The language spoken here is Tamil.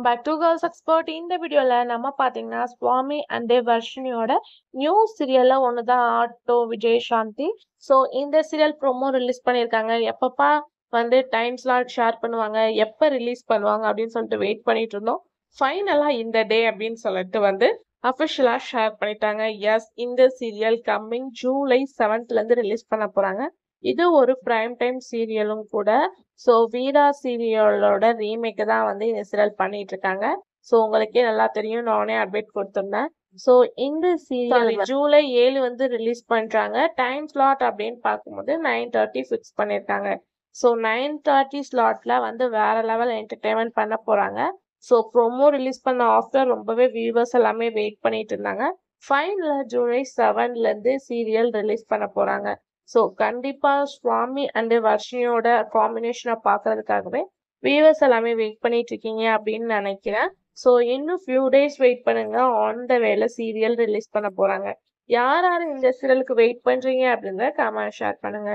Back to girls expert. இந்த வீடியோல நம்ம பாத்தீங்கன்னா சுவாமி அண்ட் வர்ஷினியோட நியூ சீரியல்ல ஒண்ணுதான் ஆட்டோ விஜய் சாந்தி. ஸோ இந்த சீரியல் ப்ரோமோ ரிலீஸ் பண்ணியிருக்காங்க. எப்பப்பா டைம் ஸ்லாட் ஷேர் பண்ணுவாங்க, எப்ப ரிலீஸ் பண்ணுவாங்க அப்படின்னு சொல்லிட்டு வெயிட் பண்ணிட்டு இருந்தோம். ஃபைனலா இந்த டே அப்படின்னு சொல்லிட்டு அஃபிஷியலா ஷேர் பண்ணிட்டாங்க. எஸ், இந்த சீரியல் கம்மிங் ஜூலை 7th இருந்து ரிலீஸ் பண்ண போறாங்க. இது ஒரு பிரைம் டைம் சீரியலும் கூட. ஸோ வீரா சீரியலோட ரீமேக்கு தான் இந்த சீரியல் பண்ணிட்டு இருக்காங்க. ஸோ உங்களுக்கே நல்லா தெரியும், நானே அப்டேட் கொடுத்துருந்தேன். ஸோ இந்த சீரியல் ஜூலை 7 ரிலீஸ் பண்றாங்க. டைம் ஸ்லாட் அப்படின்னு பார்க்கும்போது 9:30 ஃபிக்ஸ் பண்ணியிருக்காங்க. ஸோ 9:30 ஸ்லாட்ல வேற லெவல் என்டர்டைன்மெண்ட் பண்ண போறாங்க. ஸோ ப்ரோமோ ரிலீஸ் பண்ண ஆஃப்டர் ரொம்பவே வியூவர்ஸ் எல்லாமே வெயிட் பண்ணிட்டு இருந்தாங்க. ஃபைனலா ஜூலை 7ல இருந்து சீரியல் ரிலீஸ் பண்ண போறாங்க. ஸோ கண்டிப்பா சுவாமி அண்ட் வர்ஷினியோட காம்பினேஷனை பார்க்கறதுக்காகவே வியூவர்ஸ் எல்லாமே வெயிட் பண்ணிட்டு இருக்கீங்க அப்படின்னு நினைக்கிறேன். ஸோ இன்னும் ஃபியூ டேஸ் வெயிட் பண்ணுங்க. ஆன் த வேல சீரியல் ரிலீஸ் பண்ண போறாங்க. யார் யார் இந்த சீரியலுக்கு வெயிட் பண்றீங்க அப்படின்றத கமெண்ட் ஷேர் பண்ணுங்க.